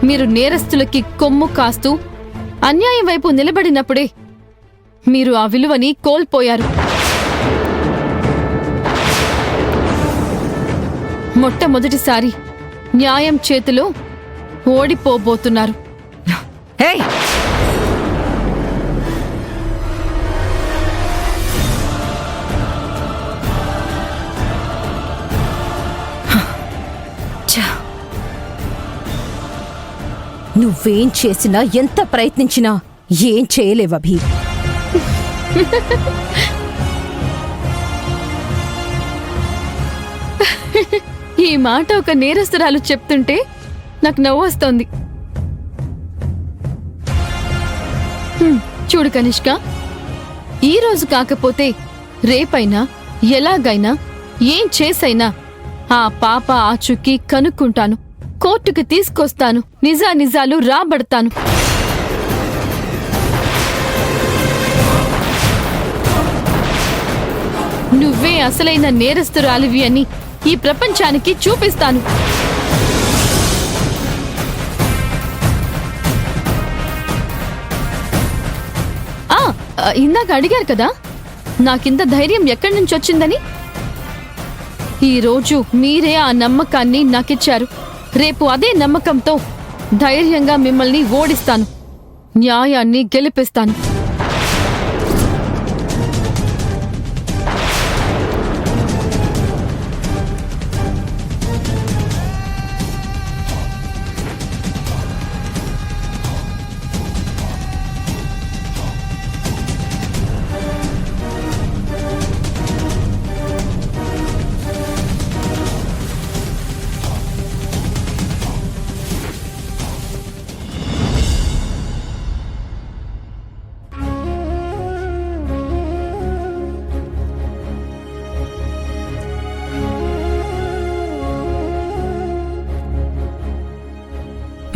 మీరు నేరస్తులకి కొమ్ము కాస్తూ అన్యాయం వైపు నిలబడినప్పుడే మీరు ఆ విలువని కోల్పోయారు. మొట్టమొదటిసారి న్యాయం చేతిలో ఓడిపోబోతున్నారు. ఏయ్! నువ్వేం చేసినా ఎంత ప్రయత్నించినా ఏం చేయలేవభి. ఈ మాట ఒక నేరస్తురాలు చెప్తుంటే నాకు నవ్వు వస్తోంది. చూడు కనిష్క, ఈ రోజు కాకపోతే రేపైనా ఎలాగైనా ఏం చేసైనా ఆ పాప ఆచూకీ కనుక్కుంటాను, కోర్టుకు తీసుకొస్తాను, నిజానిజాలు రాబడతాను. నువ్వే అసలైన నేరస్తురాలివి అని ఈ ప్రపంచానికి చూపిస్తాను. ఇందాక అడిగారు కదా నాకింత ధైర్యం ఎక్కడి నుంచి వచ్చిందని. ఈరోజు మీరే ఆ నమ్మకాన్ని నాకిచ్చారు. రేపు అదే నమ్మకంతో ధైర్యంగా మిమ్మల్ని ఓడిస్తాను, న్యాయాన్ని గెలిపిస్తాను.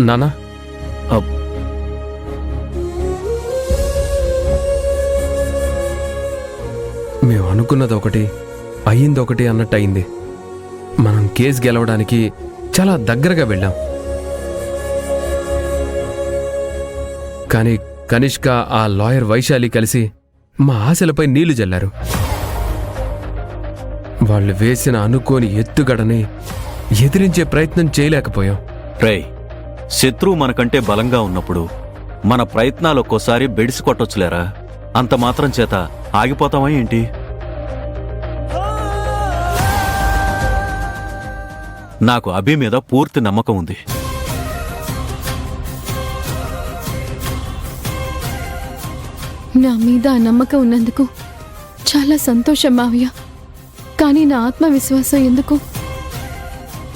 నానా, మేము అనుకున్నది ఒకటి అయ్యిందొకటి అన్నట్టు అయింది. మనం కేసు గెలవడానికి చాలా దగ్గరగా వెళ్ళాం. కానీ కనిష్క, ఆ లాయర్ వైశాలి కలిసి మా ఆశలపై నీళ్లు జల్లారు. వాళ్ళు వేసిన అనుకోని ఎత్తుగడని ఎదిరించే ప్రయత్నం చేయలేకపోయాం. రేయ్, శత్రువు మనకంటే బలంగా ఉన్నప్పుడు మన ప్రయత్నాలు ఒక్కోసారి బెడిసి కొట్టొచ్చులేరా. అంత మాత్రం చేత ఆగిపోతామా ఏంటి? నాకు అభి మీద పూర్తి నమ్మకం ఉంది. నా మీద ఆ నమ్మకం ఉన్నందుకు చాలా సంతోషం మావయ్య. కానీ నా ఆత్మవిశ్వాసం ఎందుకు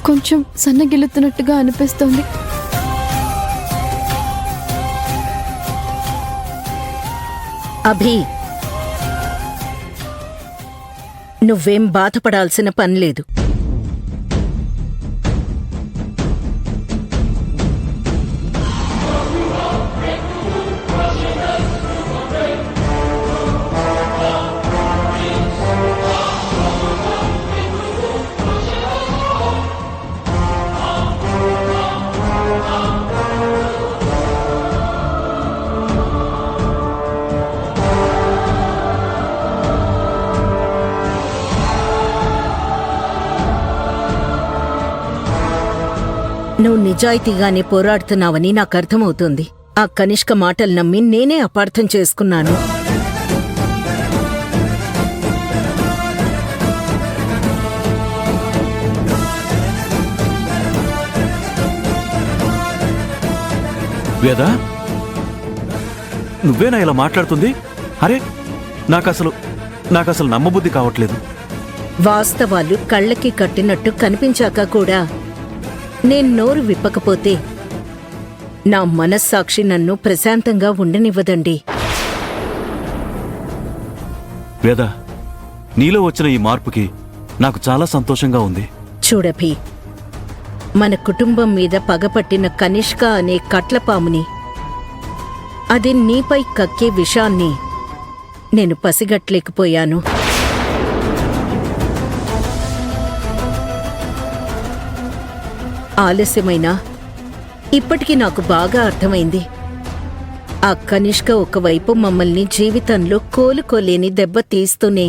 కొంచెం సన్నగిల్లుతున్నట్టుగా అనిపిస్తోంది. అభి, నువ్వేం బాధపడాల్సిన పనిలేదు. నువ్వు నిజాయితీగానే పోరాడుతున్నావని నాకు అర్థమవుతోంది. ఆ కనిష్క మాటలు నమ్మి నేనే అపార్థం చేసుకున్నాను. వేదా, నువ్వేనా ఇలా మాట్లాడుతుంది? అరే, నాకసలు నమ్మబుద్ధి కావట్లేదు. వాస్తవాలు కళ్ళకి కట్టినట్టు కనిపించాక కూడా నేను నోరు విప్పకపోతే నా మనస్సాక్షి నన్ను ప్రశాంతంగా ఉండనివ్వదండి. వేదా, నీలో వచ్చిన ఈ మార్పుకి నాకు చాలా సంతోషంగా ఉంది. చూడభి, మన కుటుంబం మీద పగపట్టిన కనిష్క అనే కట్లపాముని, అది నీపై కక్కే విషాన్ని నేను పసిగట్లేకపోయాను. ఆలస్యమైనా ఇప్పటికి నాకు బాగా అర్థమైంది. ఆ కనిష్క ఒకవైపు మమ్మల్ని జీవితంలో కోలుకోలేని దెబ్బ తీస్తూనే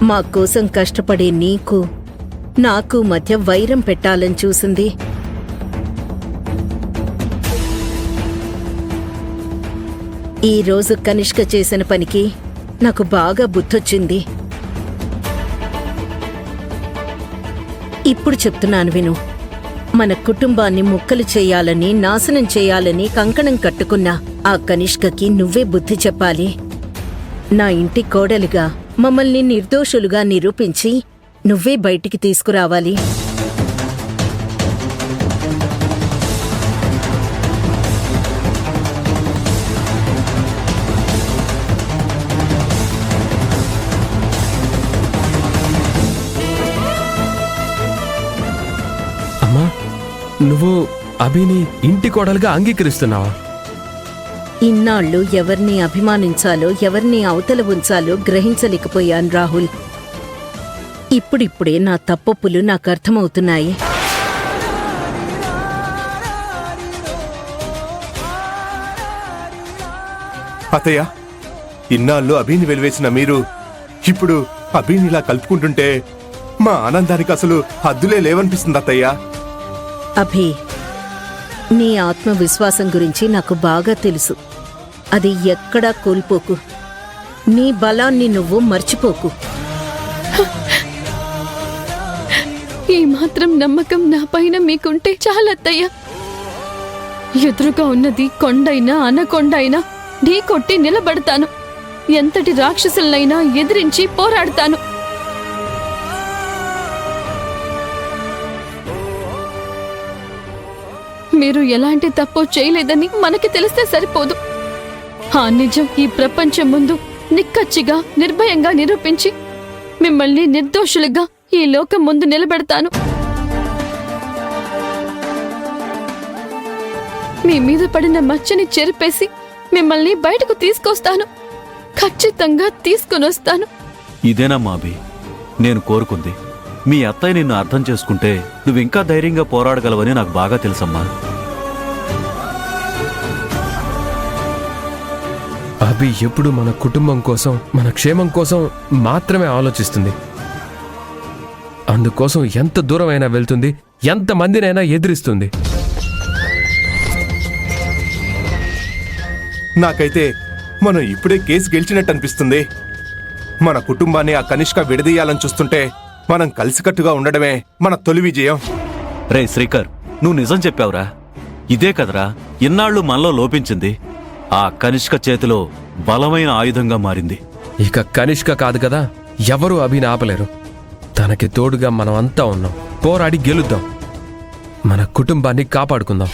మా కోసం కష్టపడే నీకు నాకు మధ్య వైరం పెట్టాలని చూసింది. ఈరోజు కనిష్క చేసిన పనికి నాకు బాగా బుద్ధొచ్చింది. ఇప్పుడు చెప్తున్నాను విను. మన కుటుంబాన్ని ముక్కలు చేయాలని, నాశనం చేయాలని కంకణం కట్టుకున్న ఆ కనిష్కకి నువ్వే బుద్ధి చెప్పాలి. నా ఇంటి కోడలుగా మమ్మల్ని నిర్దోషులుగా నిరూపించి నువ్వే బయటికి తీసుకురావాలి. అమ్మా, నువ్వు అభిని ఇంటి కోడలుగా అంగీకరిస్తున్నావా? ఇన్నాళ్ళు ఎవరిని అభిమానించాలో, ఎవరిని అవతల ఉంచాలో గ్రహించలేకపోయాను రాహుల్. ఇప్పుడిప్పుడే నా తప్పొప్పులు నాకు అర్థమవుతున్నాయి. అత్తయ్య, ఇన్నాళ్ళు అభిని వెలివేసిన మీరు ఇప్పుడు అభినిలా కలుపుకుంటుంటే మా ఆనందానికి అసలు హద్దులే లేవనిపిస్తుంది అత్తయ్య. అభి, నీ ఆత్మవిశ్వాసం గురించి నాకు బాగా తెలుసు. అది ఎక్కడా కోల్పోకు. నీ బలాన్ని నువ్వు మర్చిపోకు. ఈ మాత్రం నమ్మకం నా పైన మీకుంటే చాలత్తయ్య. ఎదురుగా ఉన్నది కొండైనా అనకొండైనా ఢీ కొట్టి నిలబడతాను. ఎంతటి రాక్షసులనైనా ఎదిరించి పోరాడతాను. మీరు ఎలాంటి తప్పు చేయలేదని మనకి తెలిస్తే సరిపోదు. ఆ నిజం ఈ ప్రపంచం ముందు నిక్కచ్చిగా, నిర్భయంగా నిరూపించి మిమ్మల్ని నిర్దోషులుగా ఈ లోకం ముందు నిలబెడతాను. మీ మీద పడిన మచ్చని చెరిపేసి మిమ్మల్ని బయటకు తీసుకొస్తాను. ఖచ్చితంగా తీసుకొనొస్తాను. ఇదేనమ్మా అభి, నేను కోరుకుంది. మీ అత్తయ్య నిన్ను అర్థం చేసుకుంటే నువ్వింకా ధైర్యంగా పోరాడగలవని నాకు బాగా తెలుసమ్మా. అభి ఎప్పుడు మన కుటుంబం కోసం, మన క్షేమం కోసం మాత్రమే ఆలోచిస్తుంది. అందుకోసం ఎంత దూరమైనా వెళ్తుంది, ఎంతమందినైనా ఎదిరిస్తుంది. నాకైతే మనం ఇప్పుడే కేసు గెలిచినట్టు అనిపిస్తుంది. మన కుటుంబాన్ని ఆ కనిష్క విడదీయాలని చూస్తుంటే మనం కలిసికట్టుగా ఉండడమే మన తొలి విజయం. రే శ్రీకర్, నువ్వు నిజం చెప్పావురా. ఇదే కదరా ఇన్నాళ్ళు మనలో లోపించింది. ఆ కనిష్క చేతిలో బలమైన ఆయుధంగా మారింది. ఇక కనిష్క కాదు కదా, ఎవరూ అభిని ఆపలేరు. తనకి తోడుగా మనం అంతా ఉన్నాం. పోరాడి గెలుద్దాం. మన కుటుంబాన్ని కాపాడుకుందాం.